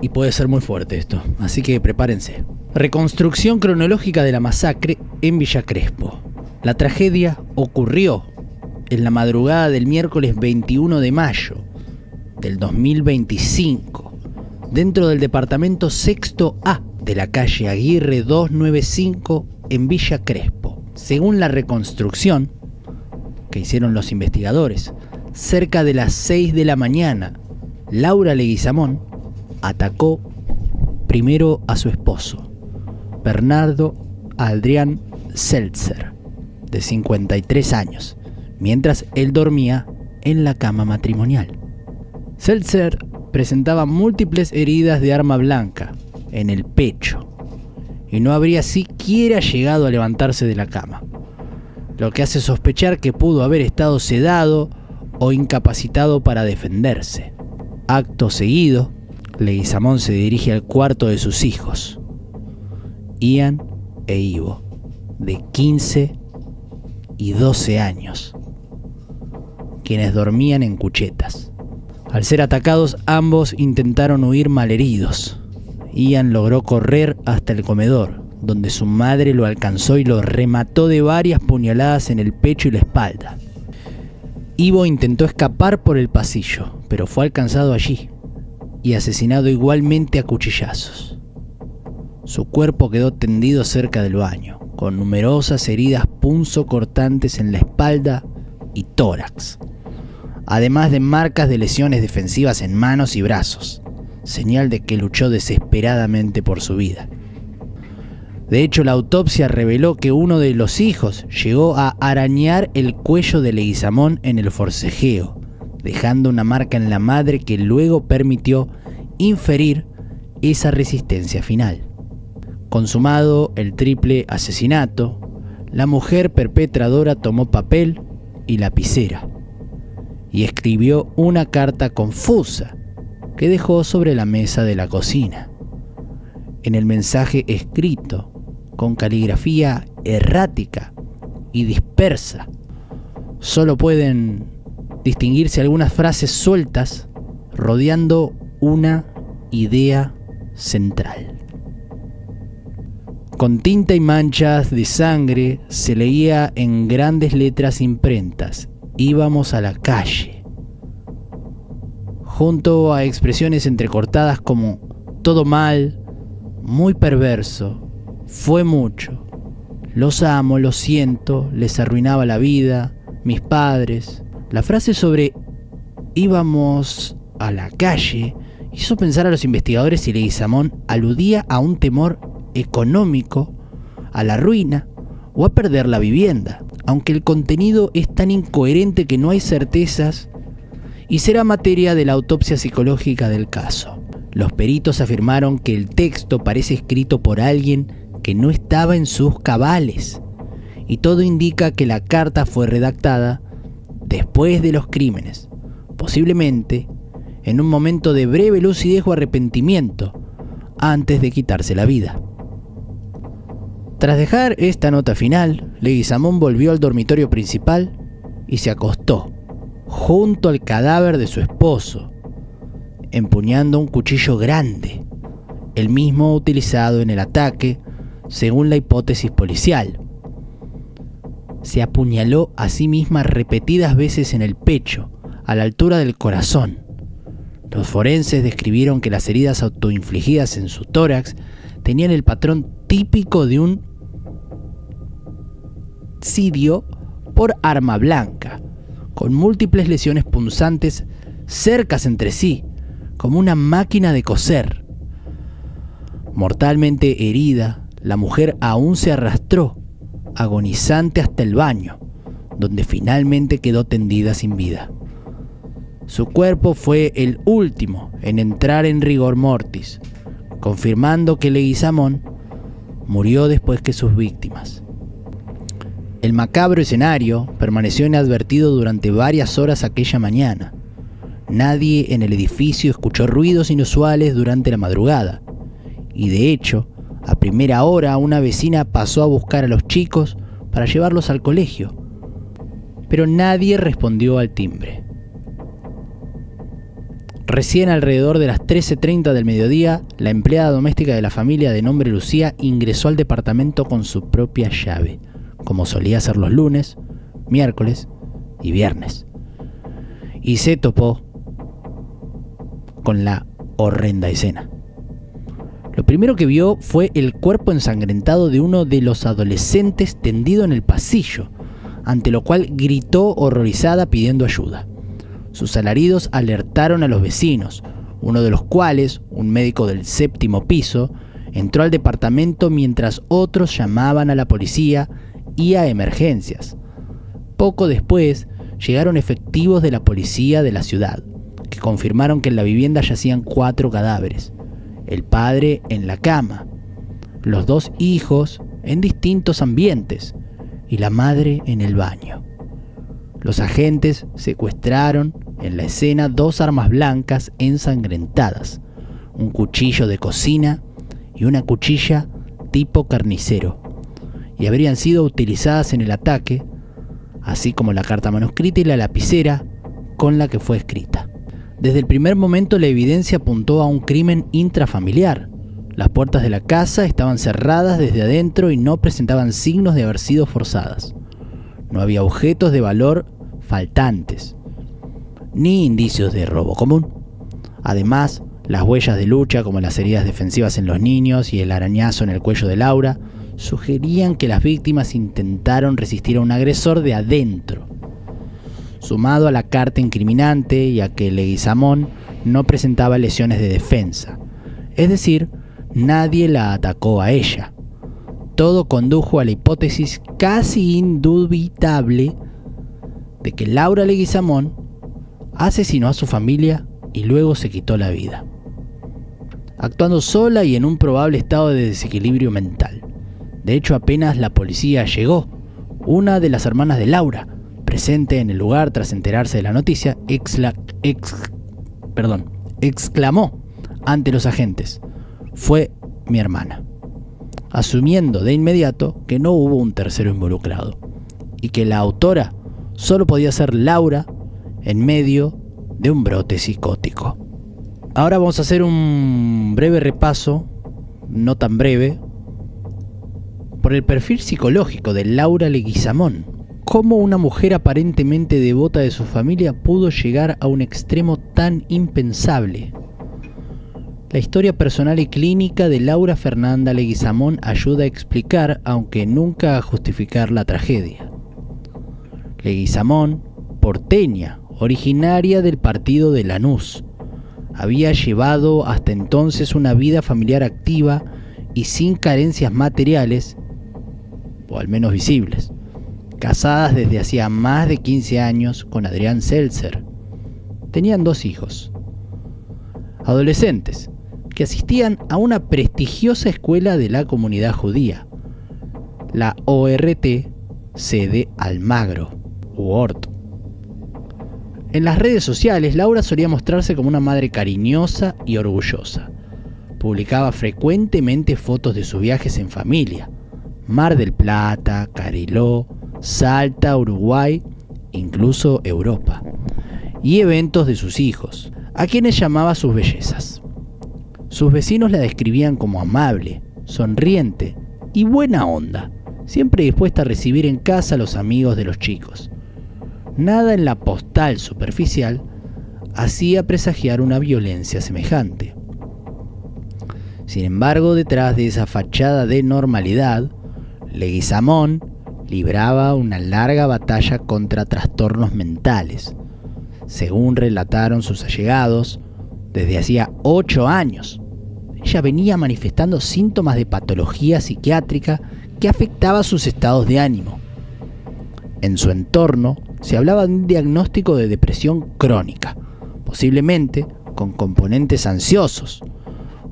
y puede ser muy fuerte esto, así que prepárense. Reconstrucción cronológica de la masacre en Villa Crespo. La tragedia ocurrió en la madrugada del miércoles 21 de mayo del 2025, dentro del departamento Sexto A de la calle Aguirre 295 en Villa Crespo. Según la reconstrucción que hicieron los investigadores, cerca de las 6 de la mañana, Laura Leguizamón atacó primero a su esposo, Bernardo Adrián Seltzer, de 53 años, mientras él dormía en la cama matrimonial. Seltzer presentaba múltiples heridas de arma blanca en el pecho y no habría siquiera llegado a levantarse de la cama, lo que hace sospechar que pudo haber estado sedado o incapacitado para defenderse. Acto seguido, Leguizamón se dirige al cuarto de sus hijos, Ian e Ivo, de 15 y 12 años, quienes dormían en cuchetas. Al ser atacados, ambos intentaron huir malheridos. Ian logró correr hasta el comedor, donde su madre lo alcanzó y lo remató de varias puñaladas en el pecho y la espalda. Ivo intentó escapar por el pasillo, pero fue alcanzado allí y asesinado igualmente a cuchillazos. Su cuerpo quedó tendido cerca del baño, con numerosas heridas punzocortantes en la espalda y tórax, además de marcas de lesiones defensivas en manos y brazos, señal de que luchó desesperadamente por su vida. De hecho, la autopsia reveló que uno de los hijos llegó a arañar el cuello de Leguizamón en el forcejeo, dejando una marca en la madre que luego permitió inferir esa resistencia final. Consumado el triple asesinato, la mujer perpetradora tomó papel y lapicera y escribió una carta confusa que dejó sobre la mesa de la cocina. En el mensaje escrito, con caligrafía errática y dispersa, solo pueden distinguirse algunas frases sueltas rodeando una idea central. Con tinta y manchas de sangre se leía en grandes letras imprentas: íbamos a la calle, junto a expresiones entrecortadas como todo mal, muy perverso, fue mucho, los amo, lo siento, les arruinaba la vida, mis padres. La frase sobre íbamos a la calle hizo pensar a los investigadores si Leguizamón aludía a un temor económico, a la ruina o a perder la vivienda, aunque el contenido es tan incoherente que no hay certezas y será materia de la autopsia psicológica del caso. Los peritos afirmaron que el texto parece escrito por alguien que no estaba en sus cabales, y todo indica que la carta fue redactada después de los crímenes, posiblemente en un momento de breve lucidez o arrepentimiento, antes de quitarse la vida. Tras dejar esta nota final, Leguizamón volvió al dormitorio principal y se acostó junto al cadáver de su esposo, empuñando un cuchillo grande, el mismo utilizado en el ataque, según la hipótesis policial. Se apuñaló a sí misma repetidas veces en el pecho, a la altura del corazón. Los forenses describieron que las heridas autoinfligidas en su tórax tenían el patrón típico de un homicidio por arma blanca, con múltiples lesiones punzantes cercas entre sí, como una máquina de coser. Mortalmente herida, la mujer aún se arrastró, agonizante, hasta el baño, donde finalmente quedó tendida sin vida. Su cuerpo fue el último en entrar en rigor mortis, confirmando que Leguizamón murió después que sus víctimas. El macabro escenario permaneció inadvertido durante varias horas aquella mañana. Nadie en el edificio escuchó ruidos inusuales durante la madrugada, y de hecho, a primera hora una vecina pasó a buscar a los chicos para llevarlos al colegio, pero nadie respondió al timbre. Recién alrededor de las 13:30 del mediodía, la empleada doméstica de la familia de nombre Lucía ingresó al departamento con su propia llave, como solía hacer los lunes, miércoles y viernes. Y se topó con la horrenda escena. Lo primero que vio fue el cuerpo ensangrentado de uno de los adolescentes tendido en el pasillo, ante lo cual gritó horrorizada pidiendo ayuda. Sus alaridos alertaron a los vecinos, uno de los cuales, un médico del 7º piso, entró al departamento mientras otros llamaban a la policía y a emergencias. Poco después, llegaron efectivos de la policía de la ciudad, que confirmaron que en la vivienda yacían 4 cadáveres. El padre en la cama, los 2 hijos en distintos ambientes y la madre en el baño. Los agentes secuestraron en la escena 2 armas blancas ensangrentadas, un cuchillo de cocina y una cuchilla tipo carnicero, y habrían sido utilizadas en el ataque, así como la carta manuscrita y la lapicera con la que fue escrita. Desde el primer momento la evidencia apuntó a un crimen intrafamiliar. Las puertas de la casa estaban cerradas desde adentro y no presentaban signos de haber sido forzadas. No había objetos de valor faltantes, ni indicios de robo común. Además, las huellas de lucha, como las heridas defensivas en los niños y el arañazo en el cuello de Laura, sugerían que las víctimas intentaron resistir a un agresor de adentro. Sumado a la carta incriminante y a que Leguizamón no presentaba lesiones de defensa, es decir, nadie la atacó a ella. Todo condujo a la hipótesis casi indubitable de que Laura Leguizamón asesinó a su familia y luego se quitó la vida, actuando sola y en un probable estado de desequilibrio mental. De hecho, apenas la policía llegó, una de las hermanas de Laura, presente en el lugar tras enterarse de la noticia, exclamó ante los agentes: "Fue mi hermana", asumiendo de inmediato que no hubo un tercero involucrado y que la autora solo podía ser Laura en medio de un brote psicótico. Ahora vamos a hacer un breve repaso, no tan breve, por el perfil psicológico de Laura Leguizamón. Cómo una mujer aparentemente devota de su familia pudo llegar a un extremo tan impensable. La historia personal y clínica de Laura Fernanda Leguizamón ayuda a explicar, aunque nunca a justificar, la tragedia. Leguizamón, porteña, originaria del partido de Lanús, había llevado hasta entonces una vida familiar activa y sin carencias materiales, o al menos visibles. Casadas desde hacía más de 15 años con Adrián Seltzer. Tenían 2 hijos, adolescentes, que asistían a una prestigiosa escuela de la comunidad judía, la ORT sede Almagro, u Ort. En las redes sociales, Laura solía mostrarse como una madre cariñosa y orgullosa. Publicaba frecuentemente fotos de sus viajes en familia: Mar del Plata, Cariló, Salta, Uruguay, incluso Europa, y eventos de sus hijos, a quienes llamaba sus bellezas. Sus vecinos la describían como amable, sonriente y buena onda, siempre dispuesta a recibir en casa a los amigos de los chicos. Nada en la postal superficial hacía presagiar una violencia semejante. Sin embargo, detrás de esa fachada de normalidad, Leguizamón libraba una larga batalla contra trastornos mentales. Según relataron sus allegados, desde hacía 8 años, ella venía manifestando síntomas de patología psiquiátrica que afectaba sus estados de ánimo. En su entorno se hablaba de un diagnóstico de depresión crónica, posiblemente con componentes ansiosos,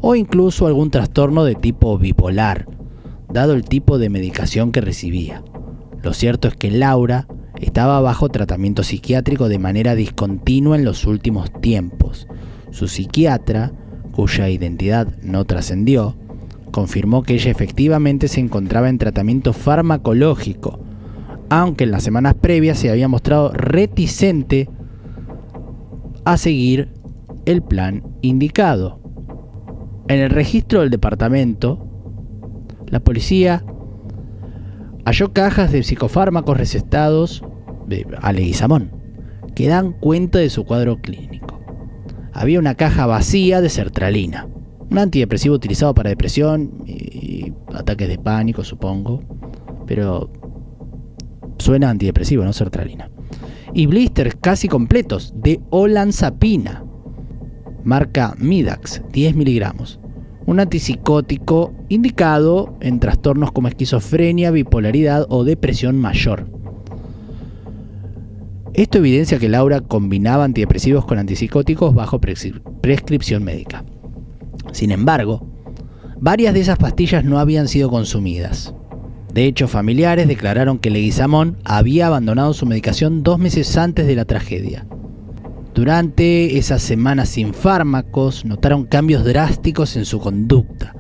o incluso algún trastorno de tipo bipolar, dado el tipo de medicación que recibía. Lo cierto es que Laura estaba bajo tratamiento psiquiátrico de manera discontinua en los últimos tiempos. Su psiquiatra, cuya identidad no trascendió, confirmó que ella efectivamente se encontraba en tratamiento farmacológico, aunque en las semanas previas se había mostrado reticente a seguir el plan indicado. En el registro del departamento, la policía halló cajas de psicofármacos recetados a Leguizamón, que dan cuenta de su cuadro clínico. Había una caja vacía de sertralina, un antidepresivo utilizado para depresión y ataques de pánico, supongo, pero suena antidepresivo, no sertralina. Y blisters casi completos de olanzapina, marca Midax, 10 miligramos. Un antipsicótico indicado en trastornos como esquizofrenia, bipolaridad o depresión mayor. Esto evidencia que Laura combinaba antidepresivos con antipsicóticos bajo prescripción médica. Sin embargo, varias de esas pastillas no habían sido consumidas. De hecho, familiares declararon que Leguizamón había abandonado su medicación 2 meses antes de la tragedia. Durante esas semanas sin fármacos, notaron cambios drásticos en su conducta.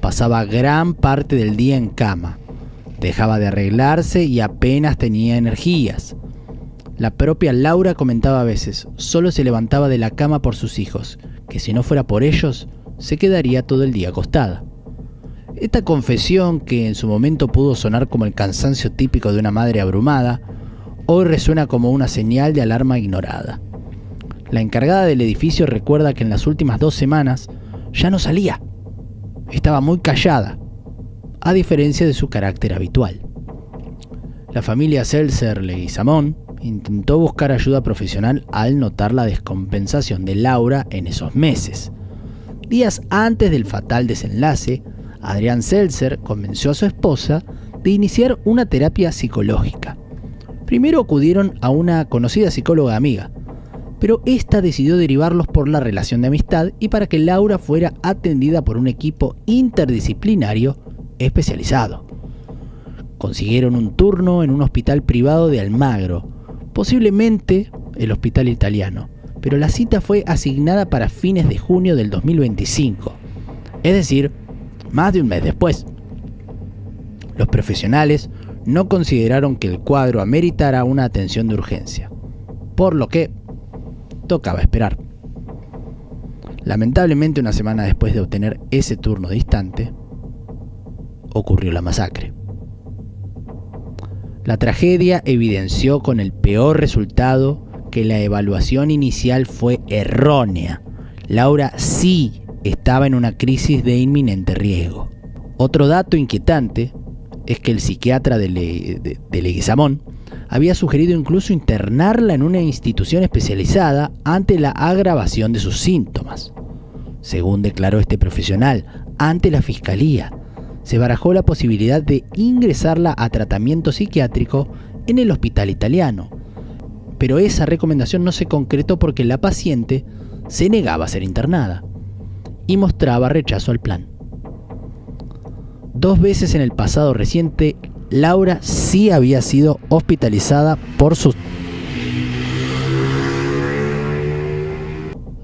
Pasaba gran parte del día en cama, dejaba de arreglarse y apenas tenía energías. La propia Laura comentaba a veces, solo se levantaba de la cama por sus hijos, que si no fuera por ellos, se quedaría todo el día acostada. Esta confesión, que en su momento pudo sonar como el cansancio típico de una madre abrumada, hoy resuena como una señal de alarma ignorada. La encargada del edificio recuerda que en las últimas 2 semanas ya no salía. Estaba muy callada, a diferencia de su carácter habitual. La familia Seltzer Leguizamón intentó buscar ayuda profesional al notar la descompensación de Laura en esos meses. Días antes del fatal desenlace, Adrián Seltzer convenció a su esposa de iniciar una terapia psicológica. Primero acudieron a una conocida psicóloga amiga, pero esta decidió derivarlos por la relación de amistad y para que Laura fuera atendida por un equipo interdisciplinario especializado. Consiguieron un turno en un hospital privado de Almagro, posiblemente el hospital italiano, pero la cita fue asignada para fines de junio del 2025, es decir, más de un mes después. Los profesionales no consideraron que el cuadro ameritara una atención de urgencia, por lo que tocaba esperar. Lamentablemente, una semana después de obtener ese turno distante, ocurrió la masacre. La tragedia evidenció con el peor resultado que la evaluación inicial fue errónea. Laura sí estaba en una crisis de inminente riesgo. Otro dato inquietante es que el psiquiatra de Leguizamón había sugerido incluso internarla en una institución especializada ante la agravación de sus síntomas. Según declaró este profesional ante la fiscalía, se barajó la posibilidad de ingresarla a tratamiento psiquiátrico en el hospital italiano, pero esa recomendación no se concretó porque la paciente se negaba a ser internada y mostraba rechazo al plan. 2 veces en el pasado reciente, Laura sí había sido hospitalizada por sus...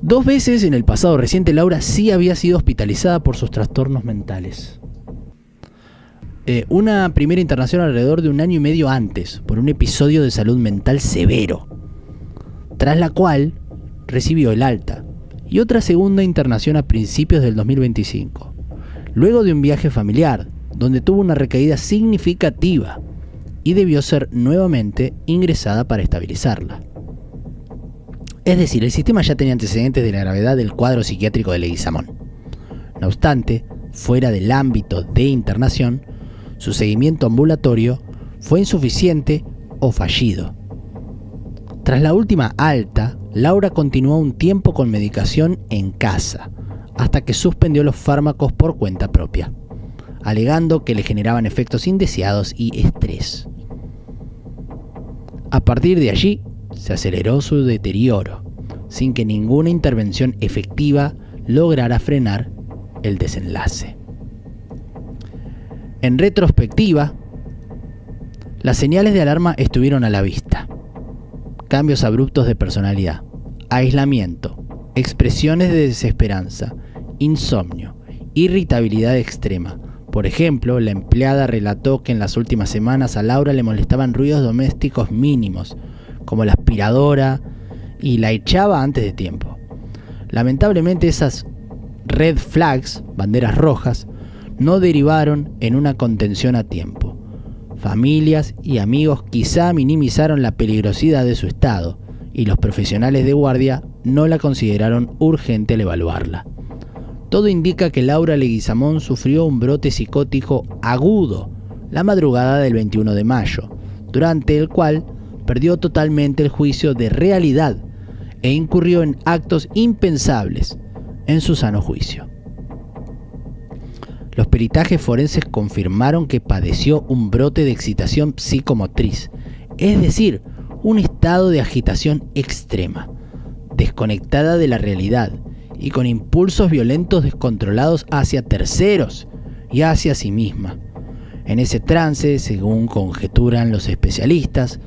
2 veces en el pasado reciente, Laura sí había sido hospitalizada por sus trastornos mentales. Una primera internación alrededor de 1 año y medio antes, por un episodio de salud mental severo, tras la cual recibió el alta, y otra segunda internación a principios del 2025, luego de un viaje familiar, donde tuvo una recaída significativa y debió ser nuevamente ingresada para estabilizarla. Es decir, el sistema ya tenía antecedentes de la gravedad del cuadro psiquiátrico de Leguizamón. No obstante, fuera del ámbito de internación, su seguimiento ambulatorio fue insuficiente o fallido. Tras la última alta, Laura continuó un tiempo con medicación en casa, hasta que suspendió los fármacos por cuenta propia, alegando que le generaban efectos indeseados y estrés. A partir de allí, se aceleró su deterioro, sin que ninguna intervención efectiva lograra frenar el desenlace. En retrospectiva, las señales de alarma estuvieron a la vista. Cambios abruptos de personalidad, aislamiento, expresiones de desesperanza, insomnio, irritabilidad extrema. Por ejemplo, la empleada relató que en las últimas semanas a Laura le molestaban ruidos domésticos mínimos, como la aspiradora, y la echaba antes de tiempo. Lamentablemente esas red flags, banderas rojas, no derivaron en una contención a tiempo. Familias y amigos quizá minimizaron la peligrosidad de su estado y los profesionales de guardia no la consideraron urgente al evaluarla. Todo indica que Laura Leguizamón sufrió un brote psicótico agudo la madrugada del 21 de mayo, durante el cual perdió totalmente el juicio de realidad e incurrió en actos impensables en su sano juicio. Los peritajes forenses confirmaron que padeció un brote de excitación psicomotriz, es decir, un estado de agitación extrema, desconectada de la realidad y con impulsos violentos descontrolados hacia terceros y hacia sí misma. En ese trance, según conjeturan los especialistas,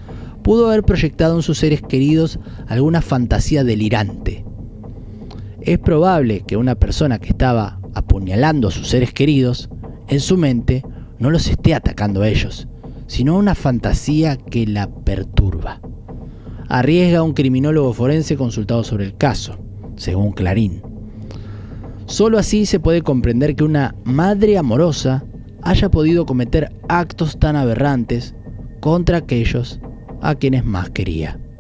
pudo haber proyectado en sus seres queridos alguna fantasía delirante. Es probable que una persona que estaba apuñalando a sus seres queridos, en su mente no los esté atacando a ellos, sino una fantasía que la perturba. Arriesga un criminólogo forense consultado sobre el caso, según Clarín. Solo así se puede comprender que una madre amorosa haya podido cometer actos tan aberrantes contra aquellos a quienes más quería.